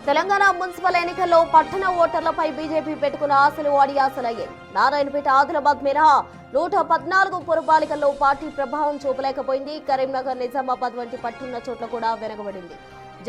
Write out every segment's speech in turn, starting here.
Telangana municipal ఎన్నికల్లో పట్టణ ఓటర్లపై BJP పెట్టుకున్న ఆశలు అడియాసలయ్యాయి. నారాయణపేట, ఆదిలాబాద్ మినహా 114 పురపాలికల్లో పార్టీ ప్రభావం చూపలేకపోయింది. కరీంనగర్, నిజామాబాద్ వంటి పట్టున్న చోట్ల కూడా వెనకబడింది.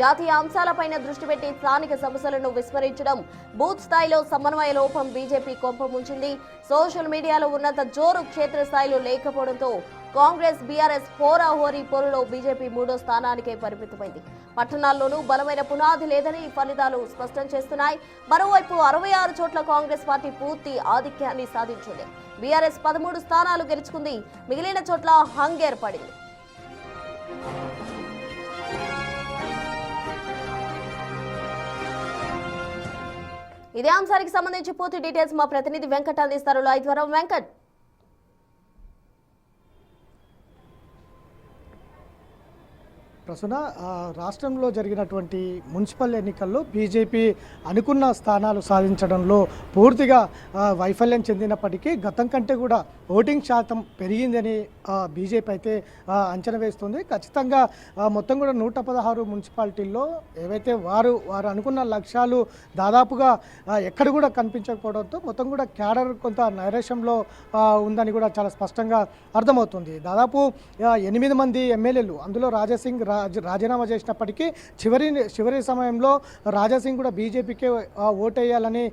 జాతీయ అంశాలపైన దృష్టి పెట్టి స్థానిక సమస్యలను విస్మరించడం, బూత్ స్థాయిలో సమన్వయ లోపం బీజేపీ కొంప ముంచింది. సోషల్ మీడియాలో ఉన్నంత జోరు క్షేత్రస్థాయిలో లేకపోవడంతో కాంగ్రెస్, బీఆర్ఎస్ హోరాహోరీ పోరులో బీజేపీ 3వ స్థానానికే పరిమితమైంది. పట్టణాల్లోనూ బలమైన పునాది లేదని ఫలితాలు స్పష్టం చేస్తున్నాయి. మరోవైపు 66 చోట్ల కాంగ్రెస్ పార్టీ పూర్తి ఆధిక్యాన్ని సాధించింది. బీఆర్ఎస్ 13 స్థానాలు గెలుచుకుంది. మిగిలిన చోట్ల హంగ్ ఏర్పడింది. ఇదే అంశానికి సంబంధించి పూర్తి డీటెయిల్స్ మా ప్రతినిధి వెంకట్ అందిస్తారు. లైవ్ ద్వారా వెంకట్. ప్రస్తుత రాష్ట్రంలో జరిగినటువంటి మున్సిపల్ ఎన్నికల్లో బీజేపీ అనుకున్న స్థానాలు సాధించడంలో పూర్తిగా వైఫల్యం చెందినప్పటికీ గతం కంటే కూడా ఓటింగ్ శాతం పెరిగిందని బీజేపీ అయితే అంచనా వేస్తుంది. ఖచ్చితంగా మొత్తం కూడా 116 మున్సిపాలిటీల్లో ఏవైతే వారు అనుకున్న లక్ష్యాలు దాదాపుగా ఎక్కడ కూడా కనిపించకపోవడంతో మొత్తం కూడా క్యాడర్ కొంత నైరాశ్యంలో ఉందని కూడా చాలా స్పష్టంగా అర్థమవుతుంది. దాదాపు 8 మంది ఎమ్మెల్యేలు, అందులో రాజాసింగ్ రాజీనామా చేసినప్పటికీ చివరి సమయంలో రాజాసింగ్ కూడా బీజేపీకే ఓటేయాలని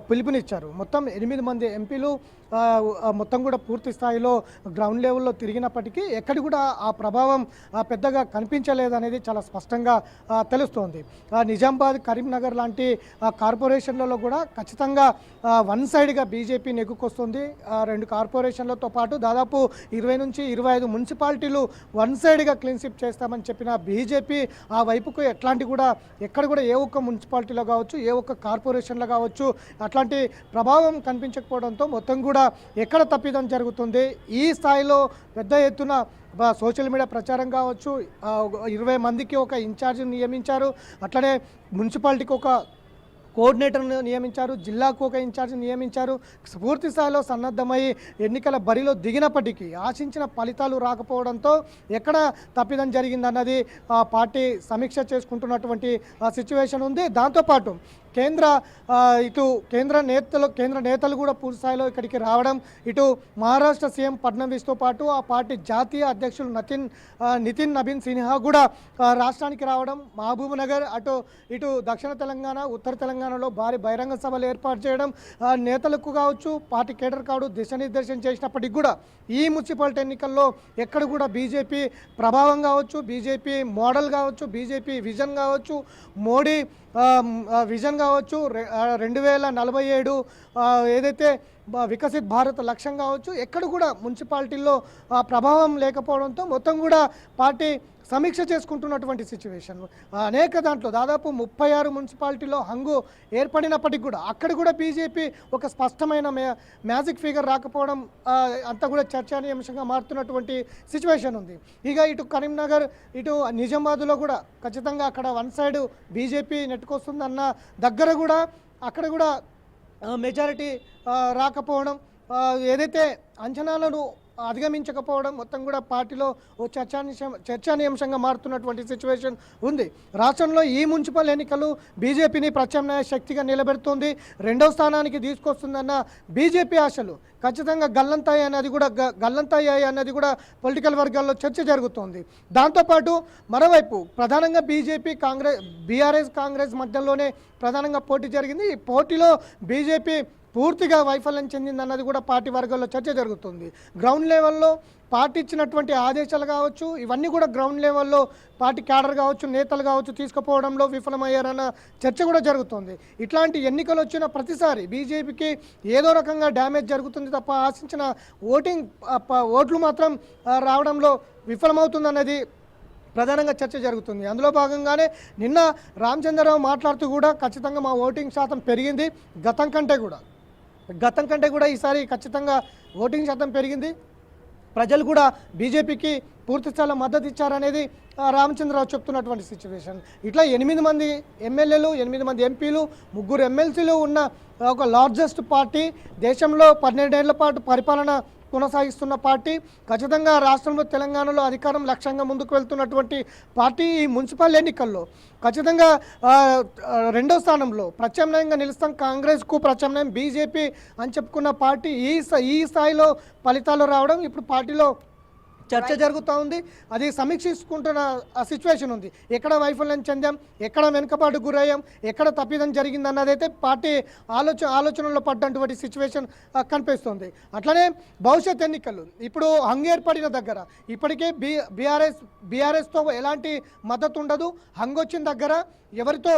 పిలుపునిచ్చారు. మొత్తం 8 మంది ఎంపీలు మొత్తం కూడా పూర్తి స్థాయిలో గ్రౌండ్ లెవెల్లో తిరిగినప్పటికీ ఎక్కడి కూడా ఆ ప్రభావం పెద్దగా కనిపించలేదనేది చాలా స్పష్టంగా తెలుస్తోంది. నిజామాబాద్, కరీంనగర్ లాంటి కార్పొరేషన్లలో కూడా ఖచ్చితంగా వన్ సైడ్గా బీజేపీ నెగ్గుకొస్తుంది. 2 కార్పొరేషన్లతో పాటు దాదాపు 20 నుంచి 25 మున్సిపాలిటీలు వన్ సైడ్గా క్లీన్ స్వీప్ చేస్తామని చెప్పిన బీజేపీ ఆ వైపుకు ఎక్కడ కూడా ఏ ఒక్క మున్సిపాలిటీలో కావచ్చు, ఏ ఒక్క కార్పొరేషన్లో కావచ్చు అట్లాంటి ప్రభావం కనిపించకపోవడంతో మొత్తం కూడా ఎక్కడ తప్పిదం జరుగుతుంది. ఈ స్థాయిలో పెద్ద ఎత్తున సోషల్ మీడియా ప్రచారం కావచ్చు, 20 మందికి ఒక ఇన్ఛార్జిని నియమించారు. అట్లనే మున్సిపాలిటీకి ఒక కోఆర్డినేటర్ను నియమించారు, జిల్లాకు ఒక ఇన్ఛార్జిని నియమించారు. పూర్తి స్థాయిలో సన్నద్ధమై ఎన్నికల బరిలో దిగినప్పటికీ ఆశించిన ఫలితాలు రాకపోవడంతో ఎక్కడ తప్పిదం జరిగిందన్నది పార్టీ సమీక్ష చేసుకుంటున్నటువంటి సిచ్యువేషన్ ఉంది. దాంతోపాటు కేంద్ర నేతలు కూడా పూర్తి స్థాయిలో ఇక్కడికి రావడం, ఇటు మహారాష్ట్ర సీఎం ఫడ్నవీస్తో పాటు ఆ పార్టీ జాతీయ అధ్యక్షులు నితిన్ నబీన్ సిన్హా కూడా రాష్ట్రానికి రావడం, మహబూబ్ నగర్ ఇటు దక్షిణ తెలంగాణ, ఉత్తర తెలంగాణలో భారీ బహిరంగ సభలు ఏర్పాటు చేయడం, నేతలకు కావచ్చు, పార్టీ కేడర్ కావచ్చు దిశానిర్దేశం చేసినప్పటికీ కూడా ఈ మున్సిపాలిటీ ఎన్నికల్లో ఎక్కడ కూడా బీజేపీ ప్రభావం కావచ్చు, బీజేపీ మోడల్ కావచ్చు, బీజేపీ విజన్ కావచ్చు, మోడీ విజన్ కావచ్చు, 2047 ఏదైతే వికసిత్ భారత్ లక్ష్యం కావచ్చు, ఎక్కడ కూడా మున్సిపాలిటీల్లో ప్రభావం లేకపోవడంతో మొత్తం కూడా పార్టీ సమీక్ష చేసుకుంటున్నటువంటి సిచ్యువేషన్. అనేక దాంట్లో దాదాపు 36 మున్సిపాలిటీలో హంగు ఏర్పడినప్పటికీ కూడా అక్కడ కూడా బీజేపీ ఒక స్పష్టమైన మ్యాజిక్ ఫిగర్ రాకపోవడం అంతా కూడా చర్చనీయాంశంగా మారుతున్నటువంటి సిచ్యువేషన్ ఉంది. ఇక ఇటు కరీంనగర్, ఇటు నిజామాబాద్లో కూడా ఖచ్చితంగా అక్కడ వన్ సైడ్ బీజేపీ నెట్టుకొస్తుందన్న దగ్గర కూడా అక్కడ కూడా మెజారిటీ రాకపోవడం, ఏదైతే అంచనాలను అధిగమించకపోవడం మొత్తం కూడా పార్టీలో ఓ చర్చనీయాంశంగా మారుతున్నటువంటి సిచ్యువేషన్ ఉంది. రాష్ట్రంలో ఈ మున్సిపల్ ఎన్నికలు బీజేపీని ప్రత్యామ్నాయ శక్తిగా నిలబెడుతుంది, 2వ స్థానానికి తీసుకొస్తుందన్న బీజేపీ ఆశలు ఖచ్చితంగా గల్లంతయ్యాయి అన్నది కూడా పొలిటికల్ వర్గాల్లో చర్చ జరుగుతోంది. దాంతోపాటు మరోవైపు ప్రధానంగా బీజేపీ, బీఆర్ఎస్, కాంగ్రెస్ మధ్యలోనే ప్రధానంగా పోటీ జరిగింది. ఈ పోటీలో బీజేపీ పూర్తిగా వైఫల్యం చెందిందన్నది కూడా పార్టీ వర్గాల్లో చర్చ జరుగుతుంది. గ్రౌండ్ లెవెల్లో పార్టీ ఇచ్చినటువంటి ఆదేశాలు కావచ్చు, ఇవన్నీ కూడా గ్రౌండ్ లెవెల్లో పార్టీ క్యాడర్ కావచ్చు, నేతలు కావచ్చు తీసుకుపోవడంలో విఫలమయ్యారన్న చర్చ కూడా జరుగుతుంది. ఇట్లాంటి ఎన్నికలు వచ్చిన ప్రతిసారి బీజేపీకి ఏదో రకంగా డ్యామేజ్ జరుగుతుంది తప్ప ఆశించిన ఓట్లు మాత్రం రావడంలో విఫలమవుతుందన్నది ప్రధానంగా చర్చ జరుగుతుంది. అందులో భాగంగానే నిన్న రామచంద్రరావు మాట్లాడుతూ కూడా ఖచ్చితంగా మా ఓటింగ్ శాతం పెరిగింది, గతం కంటే కూడా ఈసారి ఖచ్చితంగా ఓటింగ్ శాతం పెరిగింది, ప్రజలు కూడా బీజేపీకి పూర్తి స్థాయిలో మద్దతు ఇచ్చారనేది రామచంద్రరావు చెప్తున్నటువంటి సిచ్యువేషన్. ఇట్లా 8 మంది ఎమ్మెల్యేలు, 8 మంది ఎంపీలు, 3 ఎమ్మెల్సీలు ఉన్న ఒక లార్జెస్ట్ పార్టీ, దేశంలో 12 ఏళ్ల పాటు పరిపాలన కొనసాగిస్తున్న పార్టీ, ఖచ్చితంగా రాష్ట్రంలో తెలంగాణలో అధికారం లక్ష్యంగా ముందుకు వెళ్తున్నటువంటి పార్టీ ఈ మున్సిపల్ ఎన్నికల్లో ఖచ్చితంగా రెండో స్థానంలో ప్రత్యామ్నాయంగా నిలుస్తాం, కాంగ్రెస్కు ప్రత్యామ్నాయం బీజేపీ అని చెప్పుకున్న పార్టీ ఈ స్థాయిలో ఫలితాలు రావడం ఇప్పుడు పార్టీలో చర్చ జరుగుతూ ఉంది. అది సమీక్షించుకుంటున్న సిచ్యువేషన్ ఉంది. ఎక్కడ వైఫల్యం చెందాం, ఎక్కడ వెనుకబాటు గురయ్యాం, ఎక్కడ తప్పిదం జరిగింది అన్నదైతే పార్టీ ఆలోచనలో పడ్డటువంటి సిచ్యువేషన్ కనిపిస్తుంది. అట్లనే భవిష్యత్ ఎన్నికలు ఇప్పుడు హంగేర్పడిన దగ్గర ఇప్పటికే బీఆర్ఎస్తో ఎలాంటి మద్దతు ఉండదు. హంగొచ్చిన దగ్గర ఎవరితో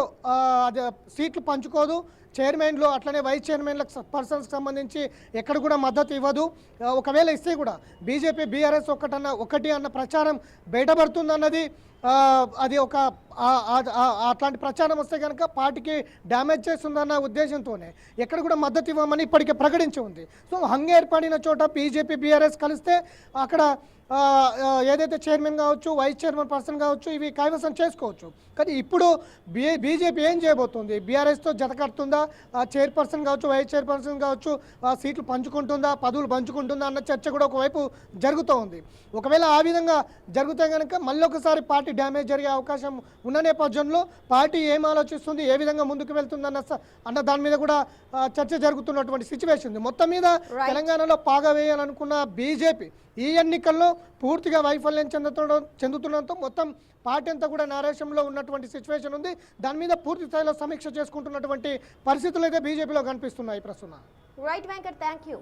సీట్లు పంచుకోదు. చైర్మన్లు అట్లనే వైస్ చైర్మన్ల పర్సన్స్కి సంబంధించి ఎక్కడ కూడా మద్దతు ఇవ్వదు. ఒకవేళ ఇస్తే కూడా బీజేపీ బీఆర్ఎస్ ఒకటి అన్న ప్రచారం బయటపడుతుందన్నది అది ఒక అట్లాంటి ప్రచారం వస్తే కనుక పార్టీకి డ్యామేజ్ చేస్తుందన్న ఉద్దేశంతోనే ఎక్కడ కూడా మద్దతు ఇవ్వమని ఇప్పటికే ప్రకటించి ఉంది. సో హంగ ఏర్పడిన చోట బీజేపీ బీఆర్ఎస్ కలిస్తే అక్కడ ఏదైతే చైర్మన్ కావచ్చు, వైస్ చైర్మన్ పర్సన్ కావచ్చు, ఇవి కైవసం చేసుకోవచ్చు. కానీ ఇప్పుడు బీజేపీ ఏం చేయబోతుంది? బీఆర్ఎస్తో జత కడుతుందా? చైర్పర్సన్ కావచ్చు, వైస్ చైర్పర్సన్ కావచ్చు, సీట్లు పంచుకుంటుందా, పదవులు పంచుకుంటుందా అన్న చర్చ కూడా ఒకవైపు జరుగుతూ ఉంది. ఒకవేళ ఆ విధంగా జరిగితే కనుక మళ్ళీ ఒకసారి పార్టీ డ్యామేజ్ జరిగే అవకాశం ఉన్న నేపథ్యంలో పార్టీ ఏం ఆలోచిస్తుంది, ఏ విధంగా ముందుకు వెళ్తుంది అన్న దాని మీద కూడా చర్చ జరుగుతున్నటువంటి సిచ్యువేషన్ ఉంది. మొత్తం మీద తెలంగాణలో పాగా వేయాలనుకున్న బీజేపీ ఈ ఎన్నికల్లో పూర్తిగా వైఫల్యం చెందుతుండడంతో మొత్తం పార్టీ అంతా కూడా నారేషంలో ఉన్నటువంటి సిచ్యువేషన్ ఉంది. దాని మీద పూర్తి స్థాయిలో సమీక్ష చేసుకుంటున్నటువంటి పరిస్థితులు అయితే బీజేపీలో కనిపిస్తున్నాయి ప్రస్తుతం. Right Venkat, thank you.